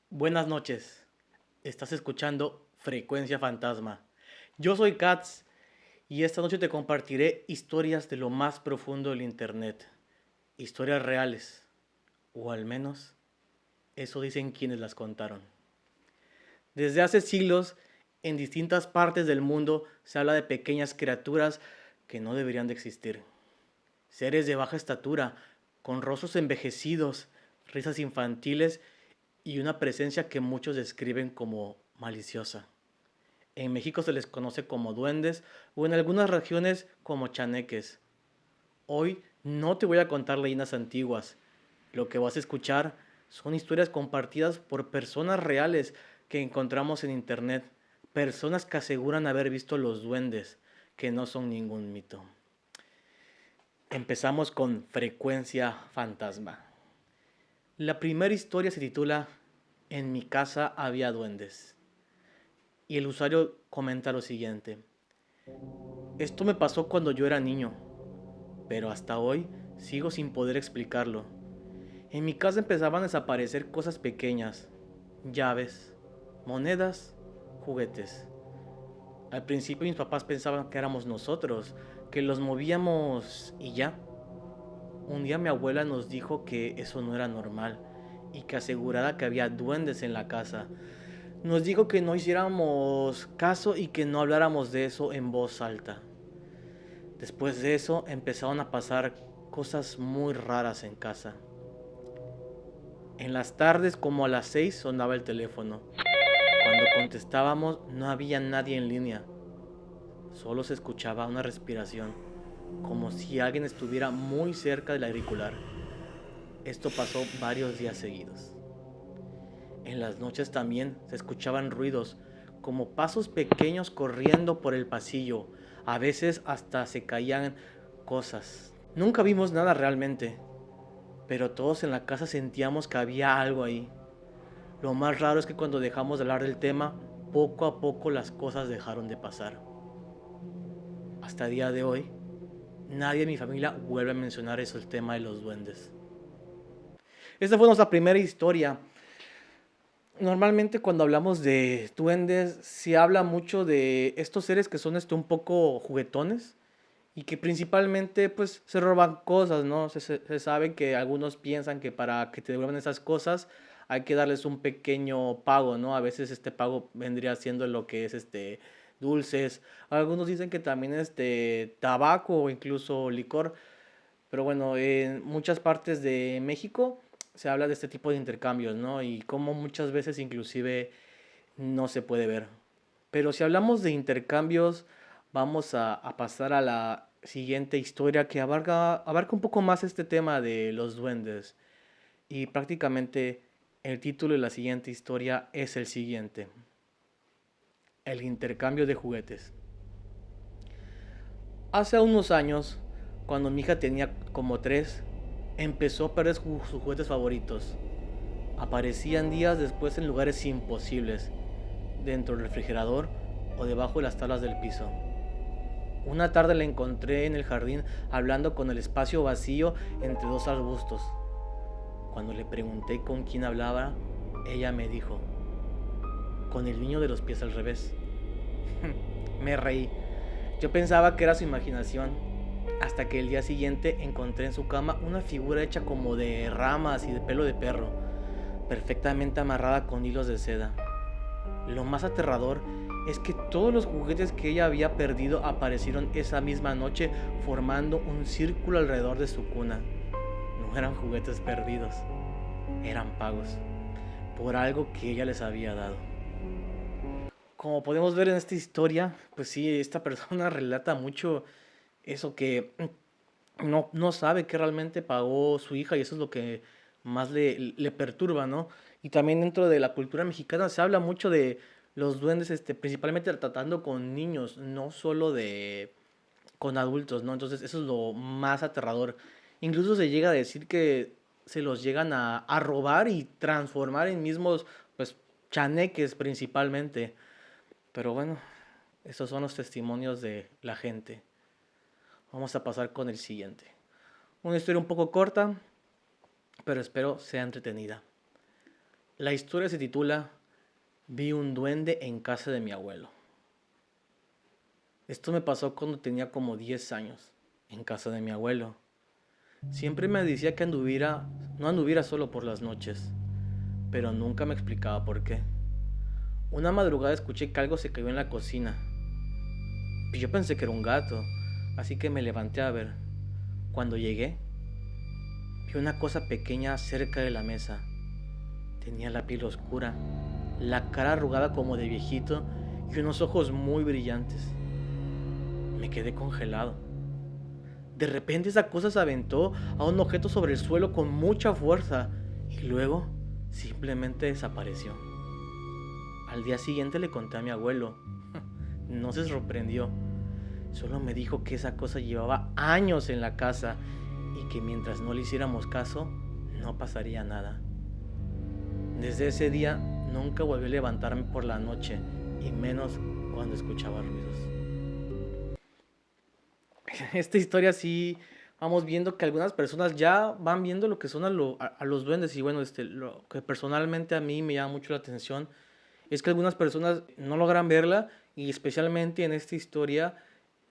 Buenas noches. Estás escuchando Frecuencia Fantasma. Yo soy Katz y esta noche te compartiré historias de lo más profundo del Internet. Historias reales. O al menos eso dicen quienes las contaron. Desde hace siglos, en distintas partes del mundo se habla de pequeñas criaturas que no deberían de existir. Seres de baja estatura, con rostros envejecidos, risas infantiles y una presencia que muchos describen como maliciosa. En México se les conoce como duendes o en algunas regiones como chaneques. Hoy no te voy a contar leyendas antiguas. Lo que vas a escuchar son historias compartidas por personas reales que encontramos en internet. Personas que aseguran haber visto los duendes, que no son ningún mito. Empezamos con Frecuencia Fantasma. La primera historia se titula En mi casa había duendes. Y el usuario comenta lo siguiente. Esto me pasó cuando yo era niño, pero hasta hoy sigo sin poder explicarlo. En mi casa empezaban a desaparecer cosas pequeñas, llaves, monedas, juguetes. Al principio mis papás pensaban que éramos nosotros, que los movíamos y ya. Un día mi abuela nos dijo que eso no era normal y que asegurara que había duendes en la casa. Nos dijo que no hiciéramos caso y que no habláramos de eso en voz alta. Después de eso empezaron a pasar cosas muy raras en casa. En las tardes como a las 6 sonaba el teléfono. Cuando contestábamos no había nadie en línea. Solo se escuchaba una respiración, como si alguien estuviera muy cerca del auricular. Esto pasó varios días seguidos. En las noches también se escuchaban ruidos, como pasos pequeños corriendo por el pasillo. A veces hasta se caían cosas. Nunca vimos nada realmente, pero todos en la casa sentíamos que había algo ahí. Lo más raro es que cuando dejamos de hablar del tema, poco a poco las cosas dejaron de pasar. Hasta el día de hoy, nadie en mi familia vuelve a mencionar eso, el tema de los duendes. Esta fue nuestra primera historia. Normalmente cuando hablamos de duendes se habla mucho de estos seres que son un poco juguetones y que principalmente pues se roban cosas, ¿no? Se sabe que algunos piensan que para que te devuelvan esas cosas hay que darles un pequeño pago, ¿no? A veces este pago vendría siendo lo que es dulces. Algunos dicen que también tabaco o incluso licor. Pero bueno, en muchas partes de México se habla de este tipo de intercambios, ¿no? Y cómo muchas veces inclusive no se puede ver. Pero si hablamos de intercambios, vamos a pasar a la siguiente historia que abarca un poco más este tema de los duendes. Y prácticamente el título de la siguiente historia es el siguiente. El intercambio de juguetes. Hace unos años, cuando mi hija tenía como 3, empezó a perder sus juguetes favoritos. Aparecían días después en lugares imposibles, dentro del refrigerador o debajo de las tablas del piso. Una tarde la encontré en el jardín hablando con el espacio vacío entre dos arbustos. Cuando le pregunté con quién hablaba, ella me dijo, con el niño de los pies al revés. Me reí. Yo pensaba que era su imaginación, hasta que el día siguiente encontré en su cama una figura hecha como de ramas y de pelo de perro, perfectamente amarrada con hilos de seda. Lo más aterrador es que todos los juguetes que ella había perdido aparecieron esa misma noche formando un círculo alrededor de su cuna. No eran juguetes perdidos, eran pagos por algo que ella les había dado. Como podemos ver en esta historia, pues sí, esta persona relata mucho eso que no sabe qué realmente pagó su hija y eso es lo que más le perturba, ¿no? Y también dentro de la cultura mexicana se habla mucho de los duendes, principalmente tratando con niños, no solo con adultos, ¿no? Entonces eso es lo más aterrador. Incluso se llega a decir que se los llegan a robar y transformar en mismos, pues, chaneques principalmente. Pero bueno, estos son los testimonios de la gente. Vamos a pasar con el siguiente. Una historia un poco corta, pero espero sea entretenida. La historia se titula Vi un duende en casa de mi abuelo. Esto me pasó cuando tenía como 10 años, en casa de mi abuelo. Siempre me decía que no anduviera solo por las noches, pero nunca me explicaba por qué. Una madrugada escuché que algo se cayó en la cocina. Y yo pensé que era un gato, así que me levanté a ver. Cuando llegué, vi una cosa pequeña cerca de la mesa. Tenía la piel oscura, la cara arrugada como de viejito y unos ojos muy brillantes. Me quedé congelado. De repente esa cosa se aventó a un objeto sobre el suelo con mucha fuerza y luego simplemente desapareció. Al día siguiente le conté a mi abuelo. No se sorprendió. Solo me dijo que esa cosa llevaba años en la casa y que mientras no le hiciéramos caso, no pasaría nada. Desde ese día nunca volví a levantarme por la noche y menos cuando escuchaba ruidos. Esta historia sí vamos viendo que algunas personas ya van viendo lo que son a los duendes y bueno, lo que personalmente a mí me llama mucho la atención es que algunas personas no logran verla y especialmente en esta historia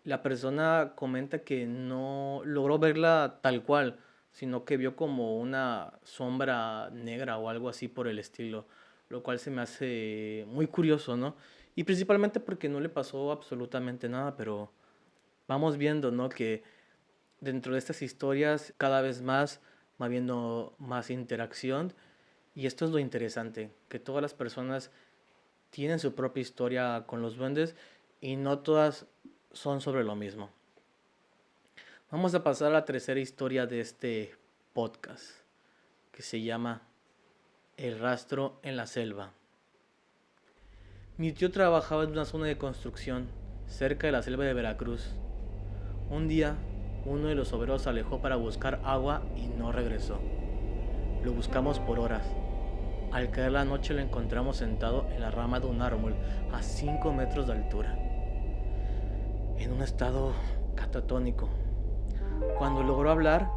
la persona comenta que no logró verla tal cual, sino que vio como una sombra negra o algo así por el estilo, lo cual se me hace muy curioso, ¿no? Y principalmente porque no le pasó absolutamente nada, pero vamos viendo, ¿no? Que dentro de estas historias cada vez más va habiendo más interacción y esto es lo interesante, que todas las personas tienen su propia historia con los duendes y no todas son sobre lo mismo. Vamos a pasar a la tercera historia de este podcast, que se llama El rastro en la selva. Mi tío trabajaba en una zona de construcción cerca de la selva de Veracruz. Un día, uno de los obreros se alejó para buscar agua y no regresó. Lo buscamos por horas. Al caer la noche lo encontramos sentado en la rama de un árbol a 5 metros de altura, en un estado catatónico. Cuando logró hablar,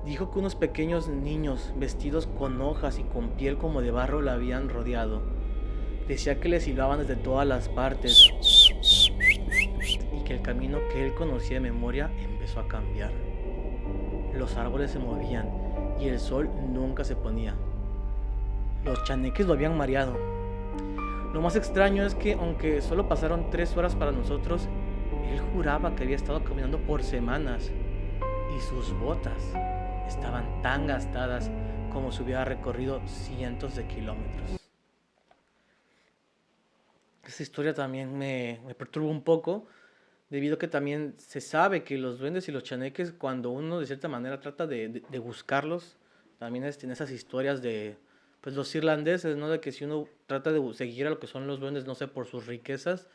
dijo que unos pequeños niños vestidos con hojas y con piel como de barro la habían rodeado. Decía que le silbaban desde todas las partes y que el camino que él conocía de memoria empezó a cambiar. Los árboles se movían y el sol nunca se ponía. Los chaneques lo habían mareado. Lo más extraño es que, aunque solo pasaron 3 horas para nosotros, él juraba que había estado caminando por semanas y sus botas estaban tan gastadas como si hubiera recorrido cientos de kilómetros. Esta historia también me perturba un poco, debido a que también se sabe que los duendes y los chaneques, cuando uno de cierta manera trata de buscarlos, también tiene esas historias de pues los irlandeses, ¿no? De que si uno trata de seguir a lo que son los duendes, no sé, por sus riquezas,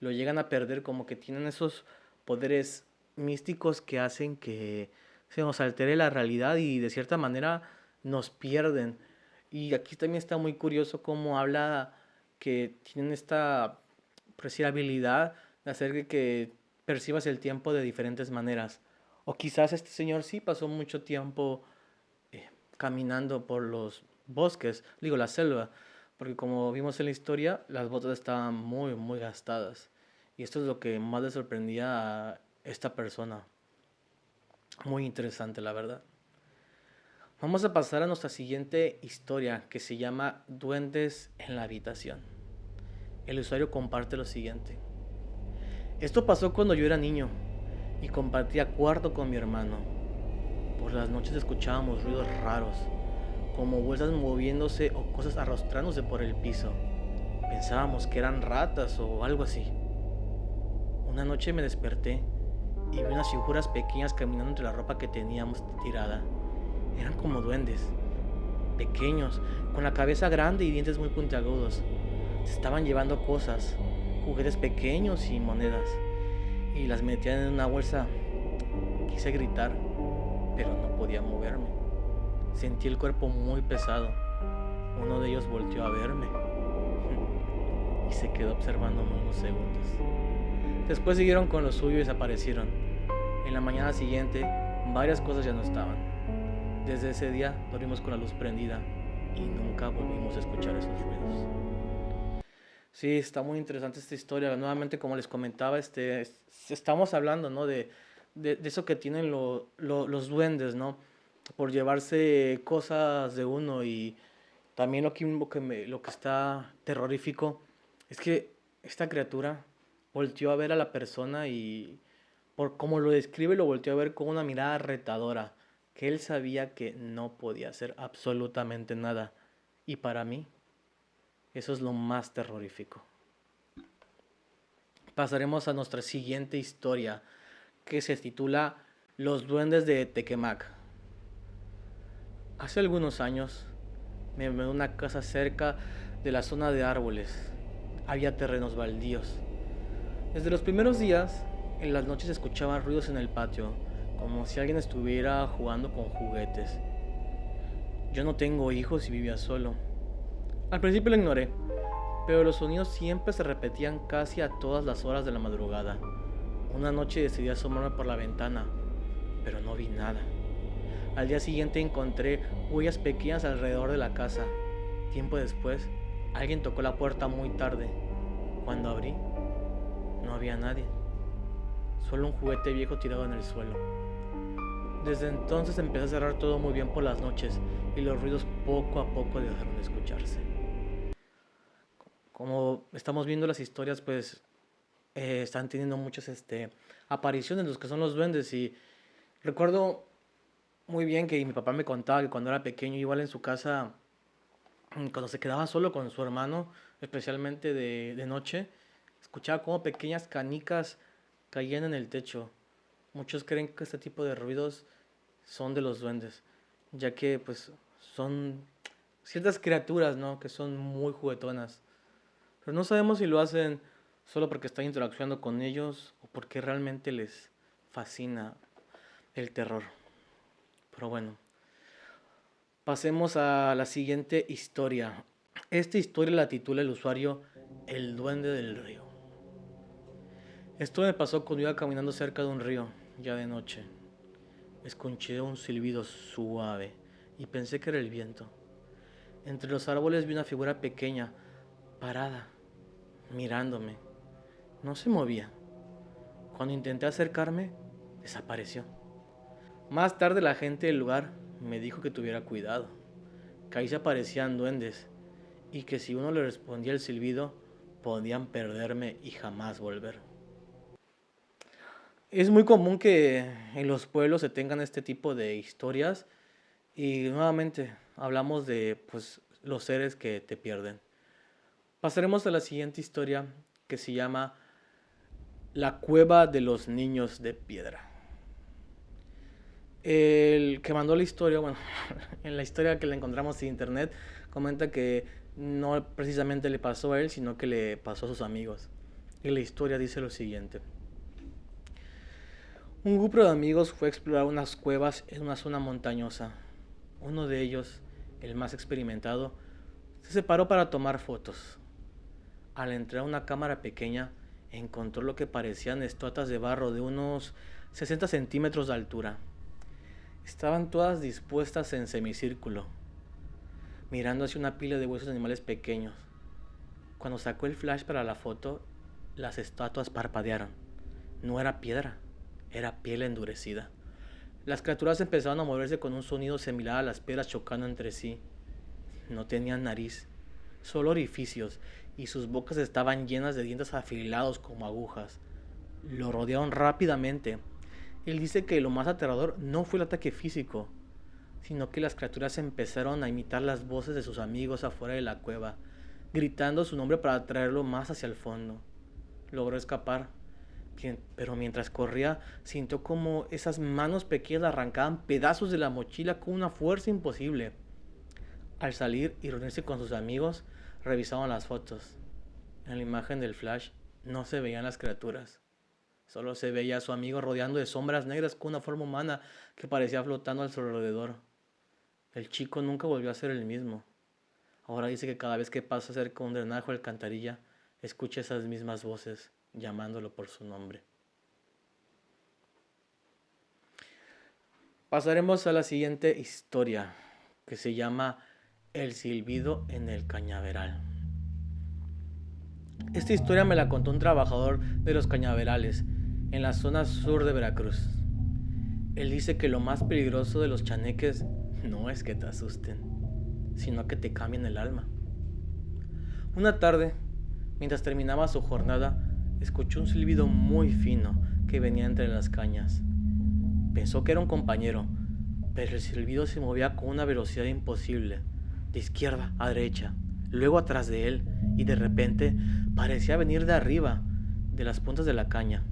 lo llegan a perder, como que tienen esos poderes místicos que hacen que se nos altere la realidad y de cierta manera nos pierden. Y aquí también está muy curioso cómo habla que tienen esta habilidad de hacer que percibas el tiempo de diferentes maneras. O quizás este señor sí pasó mucho tiempo caminando por los bosques, digo la selva, porque como vimos en la historia, las botas estaban muy, muy gastadas. Y esto es lo que más le sorprendía a esta persona. Muy interesante, la verdad. Vamos a pasar a nuestra siguiente historia, que se llama Duendes en la habitación. El usuario comparte lo siguiente. Esto pasó cuando yo era niño y compartía cuarto con mi hermano. Por las noches escuchábamos ruidos raros, como bolsas moviéndose o cosas arrastrándose por el piso. Pensábamos que eran ratas o algo así. Una noche me desperté y vi unas figuras pequeñas caminando entre la ropa que teníamos tirada. Eran como duendes, pequeños, con la cabeza grande y dientes muy puntiagudos. Se estaban llevando cosas, juguetes pequeños y monedas, y las metían en una bolsa. Quise gritar, pero no podía moverme. Sentí el cuerpo muy pesado. Uno de ellos volteó a verme y se quedó observándome unos segundos. Después siguieron con lo suyo y desaparecieron. En la mañana siguiente, varias cosas ya no estaban. Desde ese día dormimos con la luz prendida y nunca volvimos a escuchar esos ruidos. Sí, está muy interesante esta historia. Nuevamente, como les comentaba, estamos hablando, ¿no? De eso que tienen los duendes, ¿no? Por llevarse cosas de uno. Y también lo que está terrorífico es que esta criatura volteó a ver a la persona y por como lo describe, lo volteó a ver con una mirada retadora, que él sabía que no podía hacer absolutamente nada. Y para mí, eso es lo más terrorífico. Pasaremos a nuestra siguiente historia, que se titula Los duendes de Tequemac. Hace algunos años me mudé a una casa cerca de la zona de árboles. Había terrenos baldíos. Desde los primeros días, en las noches se escuchaban ruidos en el patio, como si alguien estuviera jugando con juguetes. Yo no tengo hijos y vivía solo. Al principio lo ignoré, pero los sonidos siempre se repetían casi a todas las horas de la madrugada. Una noche decidí asomarme por la ventana, pero no vi nada. Al día siguiente encontré huellas pequeñas alrededor de la casa. Tiempo después, alguien tocó la puerta muy tarde. Cuando abrí, no había nadie, solo un juguete viejo tirado en el suelo. Desde entonces empecé a cerrar todo muy bien por las noches y los ruidos poco a poco dejaron de escucharse. Como estamos viendo las historias, pues están teniendo muchas apariciones de los que son los duendes. Y recuerdo muy bien que mi papá me contaba que cuando era pequeño, igual en su casa, cuando se quedaba solo con su hermano, especialmente de noche, escuchaba como pequeñas canicas caían en el techo. Muchos creen que este tipo de ruidos son de los duendes, ya que pues son ciertas criaturas, ¿no? Que son muy juguetonas. Pero no sabemos si lo hacen solo porque están interactuando con ellos o porque realmente les fascina el terror. Pero bueno, pasemos a la siguiente historia. Esta historia la titula el usuario El Duende del Río. Esto me pasó cuando iba caminando cerca de un río, ya de noche. Escuché un silbido suave y pensé que era el viento. Entre los árboles vi una figura pequeña, parada, mirándome. No se movía. Cuando intenté acercarme, desapareció. Más tarde la gente del lugar me dijo que tuviera cuidado, que ahí se aparecían duendes y que si uno le respondía el silbido, podían perderme y jamás volver. Es muy común que en los pueblos se tengan este tipo de historias y nuevamente hablamos de pues los seres que te pierden. Pasaremos a la siguiente historia que se llama La cueva de los niños de piedra. El que mandó la historia, bueno, en la historia que le encontramos en internet, comenta que no precisamente le pasó a él, sino que le pasó a sus amigos. Y la historia dice lo siguiente. Un grupo de amigos fue a explorar unas cuevas en una zona montañosa. Uno de ellos, el más experimentado, se separó para tomar fotos. Al entrar a una cámara pequeña, encontró lo que parecían estatuas de barro de unos 60 centímetros de altura. Estaban todas dispuestas en semicírculo, mirando hacia una pila de huesos de animales pequeños. Cuando sacó el flash para la foto, las estatuas parpadearon. No era piedra, era piel endurecida. Las criaturas empezaron a moverse con un sonido similar a las piedras chocando entre sí. No tenían nariz, solo orificios, y sus bocas estaban llenas de dientes afilados como agujas. Lo rodearon rápidamente. Él dice que lo más aterrador no fue el ataque físico, sino que las criaturas empezaron a imitar las voces de sus amigos afuera de la cueva, gritando su nombre para atraerlo más hacia el fondo. Logró escapar, pero mientras corría sintió como esas manos pequeñas arrancaban pedazos de la mochila con una fuerza imposible. Al salir y reunirse con sus amigos, revisaban las fotos. En la imagen del flash no se veían las criaturas. Solo se veía a su amigo rodeando de sombras negras con una forma humana que parecía flotando a su alrededor. El chico nunca volvió a ser el mismo. Ahora dice que cada vez que pasa cerca de un drenaje o alcantarilla, escucha esas mismas voces llamándolo por su nombre. Pasaremos a la siguiente historia, que se llama El silbido en el cañaveral. Esta historia me la contó un trabajador de los cañaverales, en la zona sur de Veracruz. Él dice que lo más peligroso de los chaneques no es que te asusten, sino que te cambien el alma. Una tarde, mientras terminaba su jornada, escuchó un silbido muy fino que venía entre las cañas. Pensó que era un compañero, pero el silbido se movía con una velocidad imposible, de izquierda a derecha, luego atrás de él, y de repente parecía venir de arriba, de las puntas de la caña.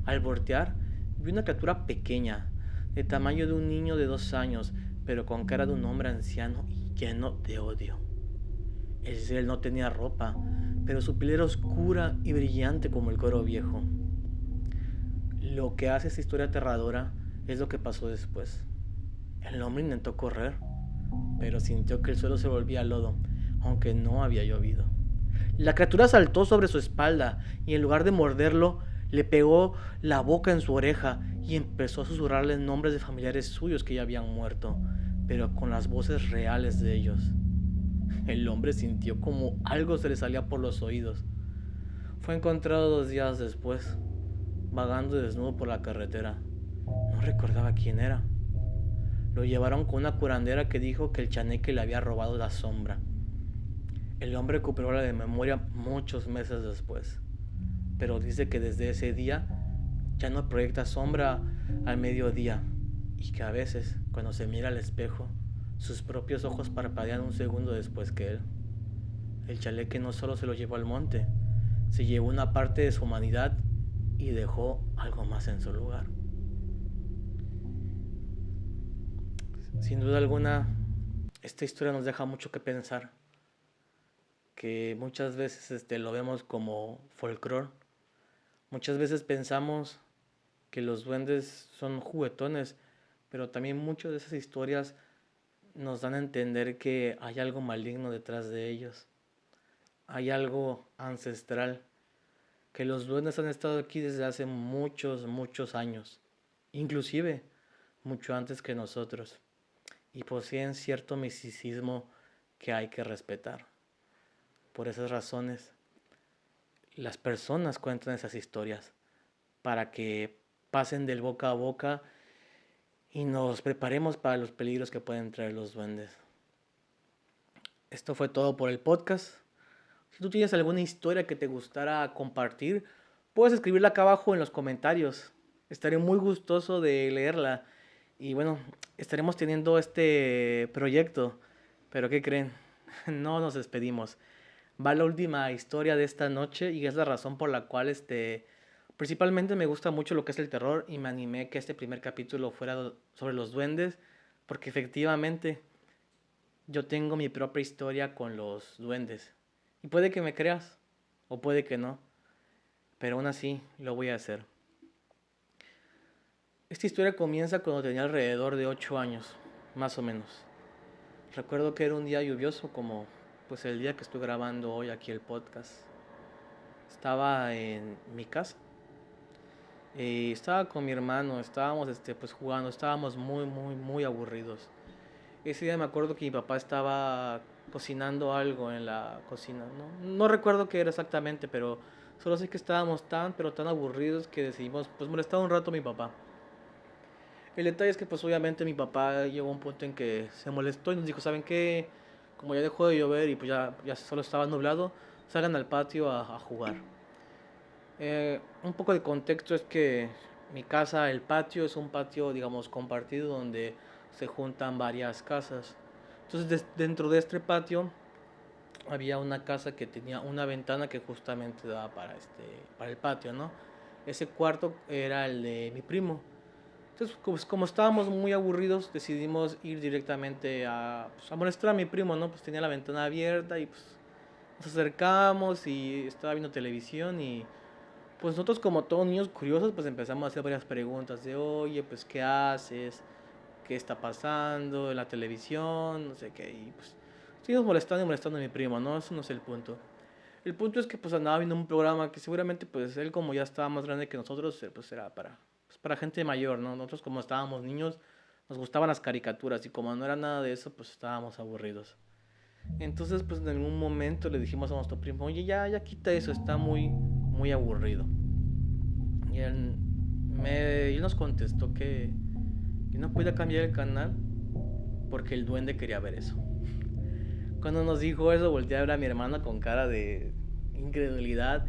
Al voltear, vi una criatura pequeña, de tamaño de un niño de 2 años, pero con cara de un hombre anciano y lleno de odio. El ser no tenía ropa, pero su piel era oscura y brillante como el cuero viejo. Lo que hace esta historia aterradora es lo que pasó después. El hombre intentó correr, pero sintió que el suelo se volvía lodo, aunque no había llovido. La criatura saltó sobre su espalda y en lugar de morderlo, le pegó la boca en su oreja y empezó a susurrarle nombres de familiares suyos que ya habían muerto, pero con las voces reales de ellos. El hombre sintió como algo se le salía por los oídos. Fue encontrado 2 días después, vagando desnudo por la carretera. No recordaba quién era. Lo llevaron con una curandera que dijo que el chaneque le había robado la sombra. El hombre recuperó la de memoria muchos meses después, pero dice que desde ese día ya no proyecta sombra al mediodía y que a veces, cuando se mira al espejo, sus propios ojos parpadean un segundo después que él. El chaleque no solo se lo llevó al monte, se llevó una parte de su humanidad y dejó algo más en su lugar. Sin duda alguna, esta historia nos deja mucho que pensar, que muchas veces lo vemos como folclore. Muchas veces pensamos que los duendes son juguetones, pero también muchas de esas historias nos dan a entender que hay algo maligno detrás de ellos. Hay algo ancestral, que los duendes han estado aquí desde hace muchos, muchos años, inclusive mucho antes que nosotros, y poseen cierto misticismo que hay que respetar. Por esas razones, las personas cuentan esas historias para que pasen del boca a boca y nos preparemos para los peligros que pueden traer los duendes. Esto fue todo por el podcast. Si tú tienes alguna historia que te gustara compartir, puedes escribirla acá abajo en los comentarios. Estaré muy gustoso de leerla. Y bueno, estaremos teniendo este proyecto. Pero ¿qué creen? No nos despedimos. Va la última historia de esta noche y es la razón por la cual principalmente me gusta mucho lo que es el terror y me animé que este primer capítulo fuera sobre los duendes, porque efectivamente yo tengo mi propia historia con los duendes. Y puede que me creas o puede que no, pero aún así lo voy a hacer. Esta historia comienza cuando tenía alrededor de 8 años, más o menos. Recuerdo que era un día lluvioso como pues el día que estoy grabando hoy aquí el podcast. Estaba en mi casa. Estaba con mi hermano, estábamos pues jugando, estábamos muy muy muy aburridos. Ese día me acuerdo que mi papá estaba cocinando algo en la cocina. No recuerdo qué era exactamente, pero solo sé que estábamos tan pero tan aburridos que decidimos pues molestar un rato a mi papá. El detalle es que pues obviamente mi papá llegó a un punto en que se molestó y nos dijo, ¿saben qué? Como ya dejó de llover y pues ya solo estaba nublado, salgan al patio a jugar. Un poco de contexto es que mi casa, el patio, es un patio, digamos, compartido donde se juntan varias casas. Entonces, dentro de este patio había una casa que tenía una ventana que justamente daba para el patio, ¿no? Ese cuarto era el de mi primo. Entonces, pues, como estábamos muy aburridos, decidimos ir directamente a molestar a mi primo, ¿no? Pues tenía la ventana abierta y pues nos acercamos y estaba viendo televisión y pues nosotros como todos niños curiosos pues empezamos a hacer varias preguntas de oye pues qué haces, qué está pasando en la televisión, no sé qué, y pues seguimos molestando y molestando a mi primo, ¿no? Eso no es el punto. El punto es que pues andaba viendo un programa que seguramente pues él como ya estaba más grande que nosotros pues era para gente mayor, ¿no? Nosotros como estábamos niños nos gustaban las caricaturas y como no era nada de eso pues estábamos aburridos. Entonces, pues en algún momento le dijimos a nuestro primo, oye, ya quita eso, está muy aburrido. Y él nos contestó que no podía cambiar el canal porque el duende quería ver eso. Cuando nos dijo eso, volteé a ver a mi hermana con cara de incredulidad.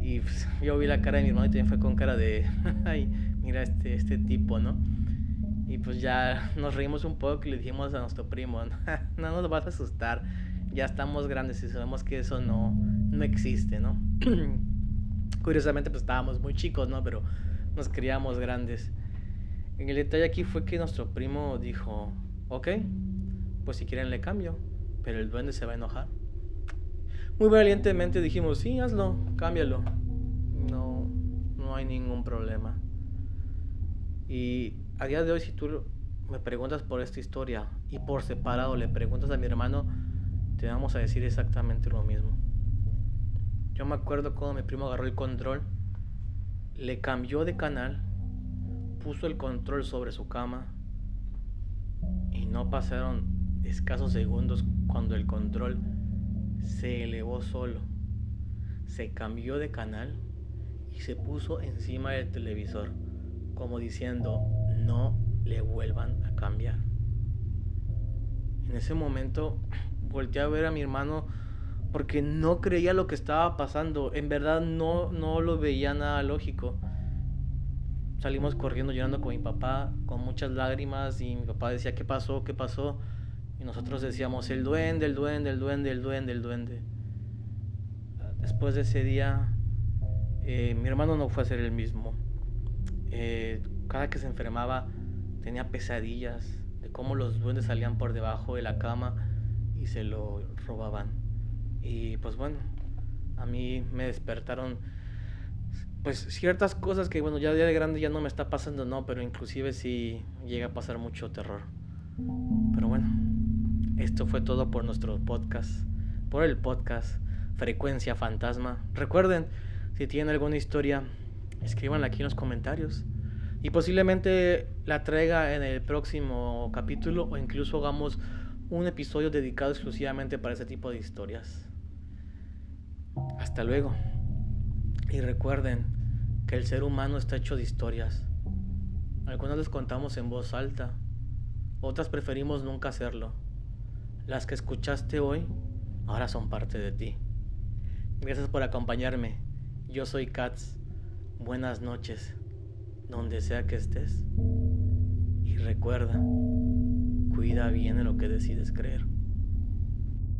Y pues, yo vi la cara de mi hermano y también fue con cara de, ay, mira este tipo, ¿no? Y pues ya nos reímos un poco y le dijimos a nuestro primo, no nos vas a asustar, ya estamos grandes y sabemos que eso no existe, ¿no? Curiosamente pues estábamos muy chicos, ¿no? Pero nos creíamos grandes. El detalle aquí fue que nuestro primo dijo, ok, pues si quieren le cambio, pero el duende se va a enojar. Muy valientemente dijimos, sí, hazlo, cámbialo. No, no hay ningún problema. Y a día de hoy, si tú me preguntas por esta historia y por separado le preguntas a mi hermano, te vamos a decir exactamente lo mismo. Yo me acuerdo cuando mi primo agarró el control, le cambió de canal, puso el control sobre su cama y no pasaron escasos segundos cuando el control se elevó solo, se cambió de canal y se puso encima del televisor, como diciendo, no le vuelvan a cambiar. En ese momento volteé a ver a mi hermano porque no creía lo que estaba pasando. En verdad no lo veía nada lógico. Salimos corriendo llorando con mi papá, con muchas lágrimas, y mi papá decía, ¿qué pasó? ¿Qué pasó? Y nosotros decíamos, el duende, el duende, el duende, el duende, el duende. Después de ese día, mi hermano no fue a ser el mismo. Cada que se enfermaba tenía pesadillas de cómo los duendes salían por debajo de la cama y se lo robaban. Y pues bueno, a mí me despertaron pues ciertas cosas que bueno, ya de grande ya no me está pasando, no, pero inclusive sí llega a pasar mucho terror. Pero bueno, esto fue todo por nuestro podcast, por el podcast Frecuencia Fantasma. Recuerden, si tienen alguna historia, escríbanla aquí en los comentarios. Y posiblemente la traiga en el próximo capítulo o incluso hagamos un episodio dedicado exclusivamente para ese tipo de historias. Hasta luego. Y recuerden que el ser humano está hecho de historias. Algunas las contamos en voz alta, otras preferimos nunca hacerlo. Las que escuchaste hoy ahora son parte de ti. Gracias por acompañarme. Yo soy Katz. Buenas noches, donde sea que estés. Y recuerda, cuida bien en lo que decides creer.